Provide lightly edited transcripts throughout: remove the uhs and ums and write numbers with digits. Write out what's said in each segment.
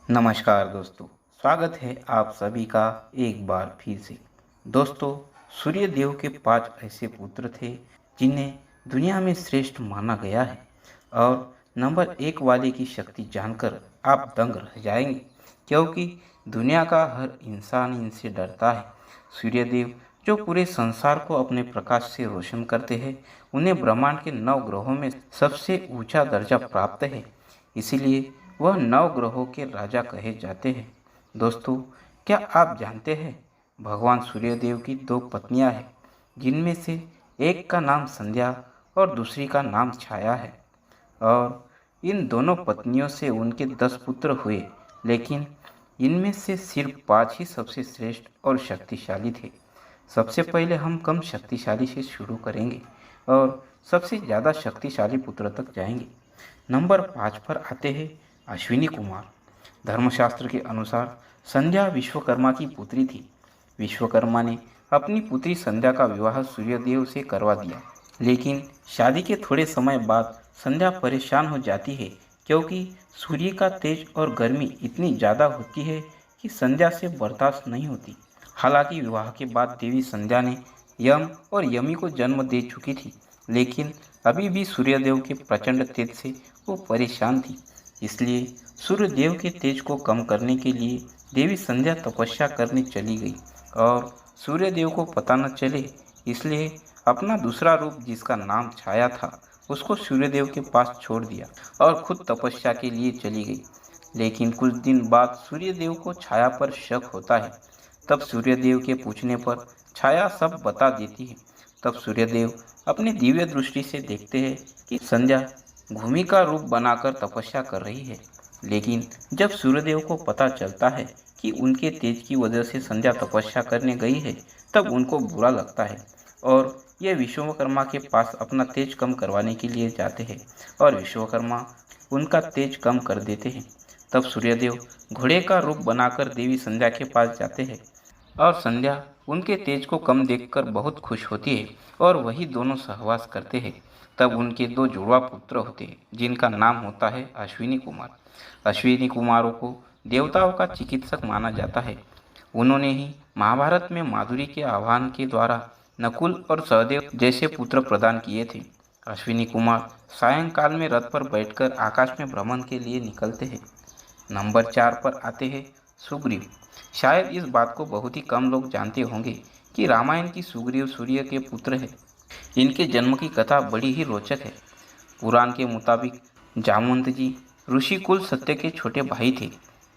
नमस्कार दोस्तों, स्वागत है आप सभी का एक बार फिर से। दोस्तों, सूर्यदेव के 5 ऐसे पुत्र थे जिन्हें दुनिया में श्रेष्ठ माना गया है और नंबर 1 वाले की शक्ति जानकर आप दंग रह जाएंगे, क्योंकि दुनिया का हर इंसान इनसे डरता है। सूर्यदेव जो पूरे संसार को अपने प्रकाश से रोशन करते हैं, उन्हें ब्रह्मांड के 9 ग्रहों में सबसे ऊंचा दर्जा प्राप्त है, इसीलिए वह 9 ग्रहों के राजा कहे जाते हैं। दोस्तों, क्या आप जानते हैं भगवान सूर्यदेव की 2 पत्नियां हैं, जिनमें से एक का नाम संध्या और दूसरी का नाम छाया है। और इन दोनों पत्नियों से उनके 10 पुत्र हुए, लेकिन इनमें से सिर्फ 5 ही सबसे श्रेष्ठ और शक्तिशाली थे। सबसे पहले हम कम शक्तिशाली से शुरू करेंगे और सबसे ज़्यादा शक्तिशाली पुत्र तक जाएंगे। नंबर 5 पर आते हैं अश्विनी कुमार। धर्मशास्त्र के अनुसार संध्या विश्वकर्मा की पुत्री थी। विश्वकर्मा ने अपनी पुत्री संध्या का विवाह सूर्यदेव से करवा दिया, लेकिन शादी के थोड़े समय बाद संध्या परेशान हो जाती है, क्योंकि सूर्य का तेज और गर्मी इतनी ज़्यादा होती है कि संध्या से बर्दाश्त नहीं होती। हालांकि विवाह के बाद देवी संध्या ने यम और यमी को जन्म दे चुकी थी, लेकिन अभी भी सूर्यदेव के प्रचंड तेज से वो परेशान थी। इसलिए सूर्यदेव के तेज को कम करने के लिए देवी संध्या तपस्या करने चली गई और सूर्यदेव को पता न चले, इसलिए अपना दूसरा रूप, जिसका नाम छाया था, उसको सूर्यदेव के पास छोड़ दिया और खुद तपस्या के लिए चली गई। लेकिन कुछ दिन बाद सूर्यदेव को छाया पर शक होता है। तब सूर्यदेव के पूछने पर छाया सब बता देती है। तब सूर्यदेव अपनी दिव्य दृष्टि से देखते हैं कि संध्या भूमि का रूप बनाकर तपस्या कर रही है। लेकिन जब सूर्यदेव को पता चलता है कि उनके तेज की वजह से संध्या तपस्या करने गई है, तब उनको बुरा लगता है और ये विश्वकर्मा के पास अपना तेज कम करवाने के लिए जाते हैं और विश्वकर्मा उनका तेज कम कर देते हैं। तब सूर्यदेव घोड़े का रूप बनाकर देवी संध्या के पास जाते हैं और संध्या उनके तेज को कम देखकर बहुत खुश होती है और वही दोनों सहवास करते हैं। तब उनके 2 जुड़वा पुत्र होते हैं, जिनका नाम होता है अश्विनी कुमार। अश्विनी कुमारों को देवताओं का चिकित्सक माना जाता है। उन्होंने ही महाभारत में माधुरी के आह्वान के द्वारा नकुल और सहदेव जैसे पुत्र प्रदान किए थे। अश्विनी कुमार सायंकाल में रथ पर बैठकर आकाश में भ्रमण के लिए निकलते हैं। नंबर 4 पर आते हैं सुग्रीव। शायद इस बात को बहुत ही कम लोग जानते होंगे कि रामायण की सुग्रीव सूर्य के पुत्र हैं। इनके जन्म की कथा बड़ी ही रोचक है। पुराण के मुताबिक जामवंत जी ऋषिकुल सत्य के छोटे भाई थे।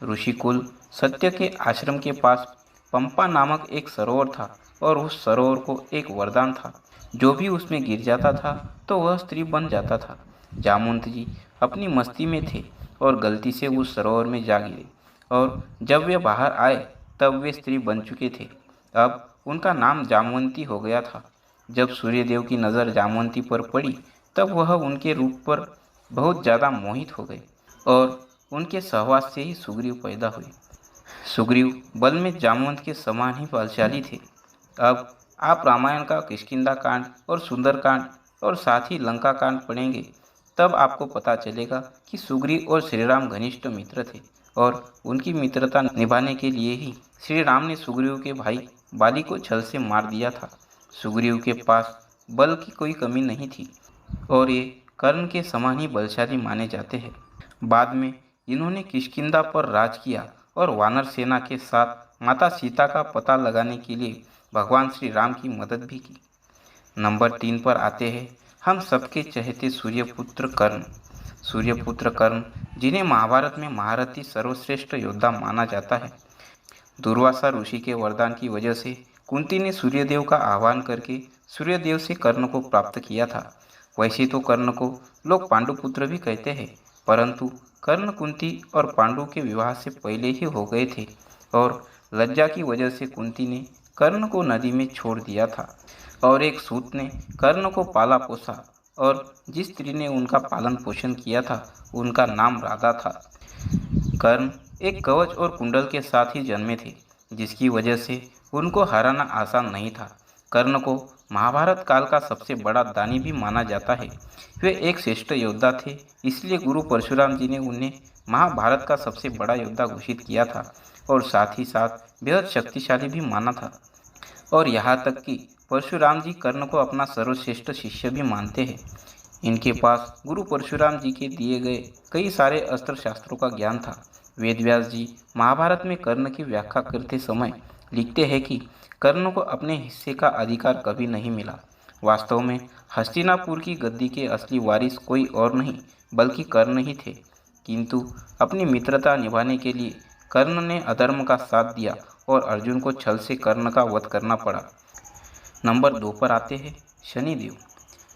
ऋषिकुल सत्य के आश्रम के पास पंपा नामक एक सरोवर था और उस सरोवर को एक वरदान था, जो भी उसमें गिर जाता था तो वह स्त्री बन जाता था। जामवंत जी अपनी मस्ती में थे और गलती से उस सरोवर में जा गिरे और जब वे बाहर आए तब वे स्त्री बन चुके थे। अब उनका नाम जामवंती हो गया था। जब सूर्यदेव की नज़र जामवंती पर पड़ी तब वह उनके रूप पर बहुत ज़्यादा मोहित हो गए और उनके सहवास से ही सुग्रीव पैदा हुए। सुग्रीव बल में जामवंत के समान ही बलशाली थे। अब आप रामायण का किष्किंधा कांड और सुंदरकांड और साथ ही लंका कांड पढ़ेंगे, तब आपको पता चलेगा कि सुग्रीव और श्रीराम घनिष्ठ मित्र थे और उनकी मित्रता निभाने के लिए ही श्री राम ने सुग्रीव के भाई बाली को छल से मार दिया था। सुग्रीव के पास बल की कोई कमी नहीं थी और ये कर्ण के समान ही बलशाली माने जाते हैं। बाद में इन्होंने किष्किंधा पर राज किया और वानर सेना के साथ माता सीता का पता लगाने के लिए भगवान श्री राम की मदद भी की। नंबर 3 पर आते हैं हम सबके चहेते सूर्यपुत्र कर्ण। सूर्यपुत्र कर्ण, जिन्हें महाभारत में महारथी सर्वश्रेष्ठ योद्धा माना जाता है। दुर्वासा ऋषि के वरदान की वजह से कुंती ने सूर्यदेव का आह्वान करके सूर्यदेव से कर्ण को प्राप्त किया था। वैसे तो कर्ण को लोग पांडुपुत्र भी कहते हैं, परंतु कर्ण कुंती और पांडु के विवाह से पहले ही हो गए थे और लज्जा की वजह से कुंती ने कर्ण को नदी में छोड़ दिया था और एक सूत ने कर्ण को पाला पोसा और जिस स्त्री ने उनका पालन पोषण किया था उनका नाम राधा था। कर्ण एक कवच और कुंडल के साथ ही जन्मे थे, जिसकी वजह से उनको हराना आसान नहीं था। कर्ण को महाभारत काल का सबसे बड़ा दानी भी माना जाता है। वे एक श्रेष्ठ योद्धा थे, इसलिए गुरु परशुराम जी ने उन्हें महाभारत का सबसे बड़ा योद्धा घोषित किया था और साथ ही साथ बेहद शक्तिशाली भी माना था। और यहाँ तक कि परशुराम जी कर्ण को अपना सर्वश्रेष्ठ शिष्य भी मानते हैं। इनके पास गुरु परशुराम जी के दिए गए कई सारे अस्त्र शास्त्रों का ज्ञान था। वेदव्यास जी महाभारत में कर्ण की व्याख्या करते समय लिखते हैं कि कर्ण को अपने हिस्से का अधिकार कभी नहीं मिला। वास्तव में हस्तिनापुर की गद्दी के असली वारिस कोई और नहीं बल्कि कर्ण ही थे, किंतु अपनी मित्रता निभाने के लिए कर्ण ने अधर्म का साथ दिया और अर्जुन को छल से कर्ण का वध करना पड़ा। नंबर 2 पर आते हैं शनिदेव।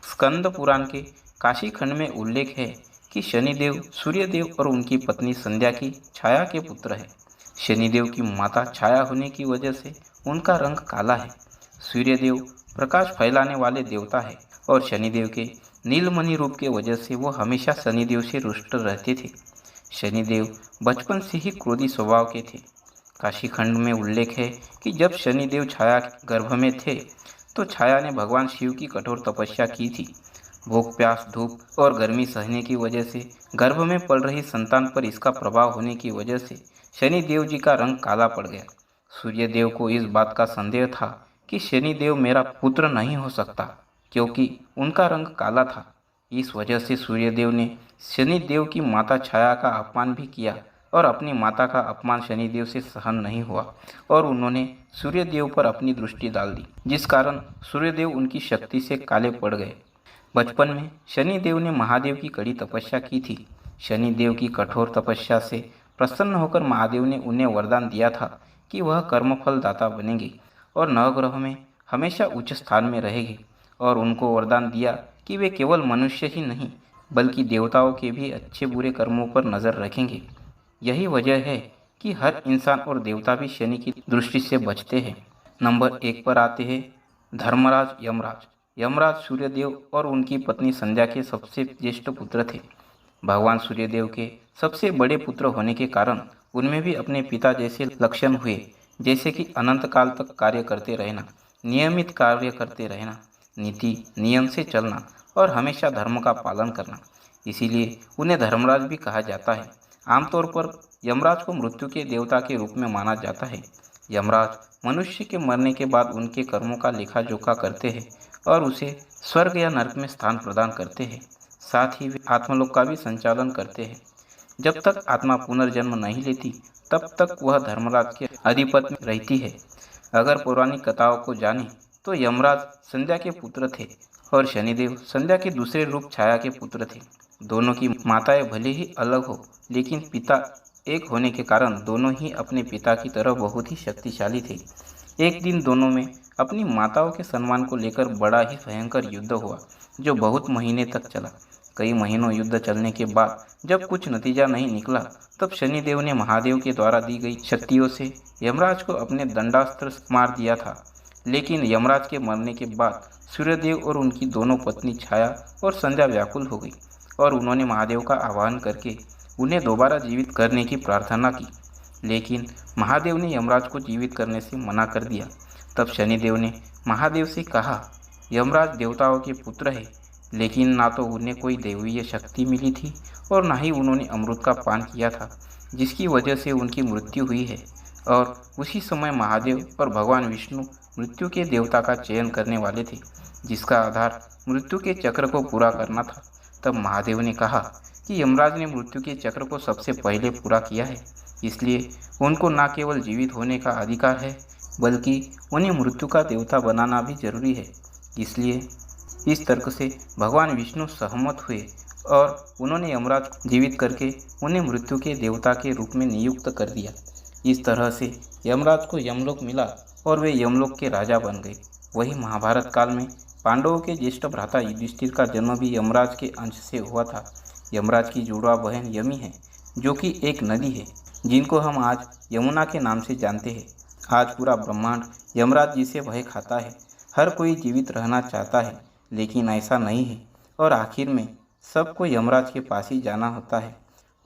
स्कंद पुराण के काशी खंड में उल्लेख है कि शनिदेव सूर्यदेव और उनकी पत्नी संध्या की छाया के पुत्र है। शनिदेव की माता छाया होने की वजह से उनका रंग काला है। सूर्यदेव प्रकाश फैलाने वाले देवता है और शनिदेव के नीलमणि रूप के वजह से वो हमेशा शनिदेव से रुष्ट रहते थे। शनिदेव बचपन से ही क्रोधी स्वभाव के थे। काशी खंड में उल्लेख है कि जब शनिदेव छाया गर्भ में थे तो छाया ने भगवान शिव की कठोर तपस्या की थी। भूख प्यास धूप और गर्मी सहने की वजह से गर्भ में पल रही संतान पर इसका प्रभाव होने की वजह से शनिदेव जी का रंग काला पड़ गया। सूर्यदेव को इस बात का संदेह था कि शनिदेव मेरा पुत्र नहीं हो सकता क्योंकि उनका रंग काला था। इस वजह से सूर्यदेव ने शनिदेव की माता छाया का अपमान भी किया और अपनी माता का अपमान शनिदेव से सहन नहीं हुआ और उन्होंने सूर्यदेव पर अपनी दृष्टि डाल दी, जिस कारण सूर्यदेव उनकी शक्ति से काले पड़ गए। बचपन में शनिदेव ने महादेव की कड़ी तपस्या की थी। शनिदेव की कठोर तपस्या से प्रसन्न होकर महादेव ने उन्हें वरदान दिया था कि वह कर्मफल दाता बनेंगे और नवग्रह में हमेशा उच्च स्थान में रहेंगे, और उनको वरदान दिया कि वे केवल मनुष्य ही नहीं बल्कि देवताओं के भी अच्छे बुरे कर्मों पर नज़र रखेंगे। यही वजह है कि हर इंसान और देवता भी शनि की दृष्टि से बचते हैं। नंबर 1 पर आते हैं धर्मराज यमराज। यमराज सूर्यदेव और उनकी पत्नी संध्या के सबसे ज्येष्ठ पुत्र थे। भगवान सूर्यदेव के सबसे बड़े पुत्र होने के कारण उनमें भी अपने पिता जैसे लक्षण हुए, जैसे कि अनंत काल तक कार्य करते रहना, नियमित कार्य करते रहना, नीति नियम से चलना और हमेशा धर्म का पालन करना। इसीलिए उन्हें धर्मराज भी कहा जाता है। आमतौर पर यमराज को मृत्यु के देवता के रूप में माना जाता है। यमराज मनुष्य के मरने के बाद उनके कर्मों का लेखा जोखा करते हैं और उसे स्वर्ग या नरक में स्थान प्रदान करते हैं। साथ ही वे आत्मलोक का भी संचालन करते हैं। जब तक आत्मा पुनर्जन्म नहीं लेती तब तक वह धर्मराज के अधिपति में रहती है। अगर पौराणिक कथाओं को जाने तो यमराज संध्या के पुत्र थे और शनिदेव संध्या के दूसरे रूप छाया के पुत्र थे। दोनों की माताएं भले ही अलग हो लेकिन पिता एक होने के कारण दोनों ही अपने पिता की तरह बहुत ही शक्तिशाली थे। एक दिन दोनों में अपनी माताओं के सम्मान को लेकर बड़ा ही भयंकर युद्ध हुआ जो बहुत महीने तक चला। कई महीनों युद्ध चलने के बाद जब कुछ नतीजा नहीं निकला तब शनिदेव ने महादेव के द्वारा दी गई शक्तियों से यमराज को अपने दंडास्त्र मार दिया था। लेकिन यमराज के मरने के बाद सूर्यदेव और उनकी दोनों पत्नी छाया और संध्या व्याकुल हो गई और उन्होंने महादेव का आह्वान करके उन्हें दोबारा जीवित करने की प्रार्थना की। लेकिन महादेव ने यमराज को जीवित करने से मना कर दिया। तब शनिदेव ने महादेव से कहा, यमराज देवताओं के पुत्र है, लेकिन ना तो उन्हें कोई दैवीय शक्ति मिली थी और ना ही उन्होंने अमृत का पान किया था, जिसकी वजह से उनकी मृत्यु हुई है। और उसी समय महादेव और भगवान विष्णु मृत्यु के देवता का चयन करने वाले थे, जिसका आधार मृत्यु के चक्र को पूरा करना था। तब महादेव ने कहा कि यमराज ने मृत्यु के चक्र को सबसे पहले पूरा किया है, इसलिए उनको न केवल जीवित होने का अधिकार है बल्कि उन्हें मृत्यु का देवता बनाना भी जरूरी है। इसलिए इस तर्क से भगवान विष्णु सहमत हुए और उन्होंने यमराज को जीवित करके उन्हें मृत्यु के देवता के रूप में नियुक्त कर दिया। इस तरह से यमराज को यमलोक मिला और वे यमलोक के राजा बन गए। वही महाभारत काल में पांडवों के ज्येष्ठ भ्राता युधिष्ठिर का जन्म भी यमराज के अंश से हुआ था। यमराज की जुड़वा बहन यमी है, जो कि एक नदी है जिनको हम आज यमुना के नाम से जानते हैं। आज पूरा ब्रह्मांड यमराज जी से भय खाता है। हर कोई जीवित रहना चाहता है, लेकिन ऐसा नहीं है और आखिर में सबको यमराज के पास ही जाना होता है।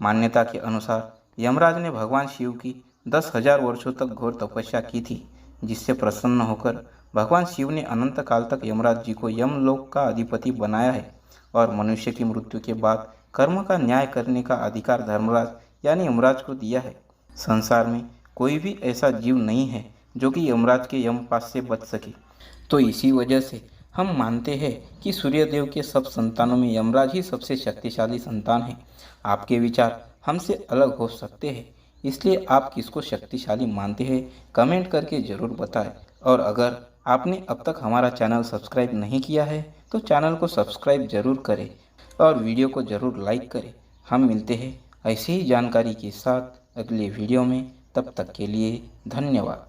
मान्यता के अनुसार यमराज ने भगवान शिव की 10,000 वर्षों तक घोर तपस्या की थी, जिससे प्रसन्न होकर भगवान शिव ने अनंत काल तक यमराज जी को यमलोक का अधिपति बनाया है और मनुष्य की मृत्यु के बाद कर्म का न्याय करने का अधिकार धर्मराज यानी यमराज को दिया है। संसार में कोई भी ऐसा जीव नहीं है जो कि यमराज के यमपाश से बच सके। तो इसी वजह से हम मानते हैं कि सूर्यदेव के सब संतानों में यमराज ही सबसे शक्तिशाली संतान है। आपके विचार हमसे अलग हो सकते हैं, इसलिए आप किसको शक्तिशाली मानते हैं कमेंट करके ज़रूर बताएं। और अगर आपने अब तक हमारा चैनल सब्सक्राइब नहीं किया है तो चैनल को सब्सक्राइब जरूर करें और वीडियो को ज़रूर लाइक करें। हम मिलते हैं ऐसी ही जानकारी के साथ अगले वीडियो में। तब तक के लिए धन्यवाद।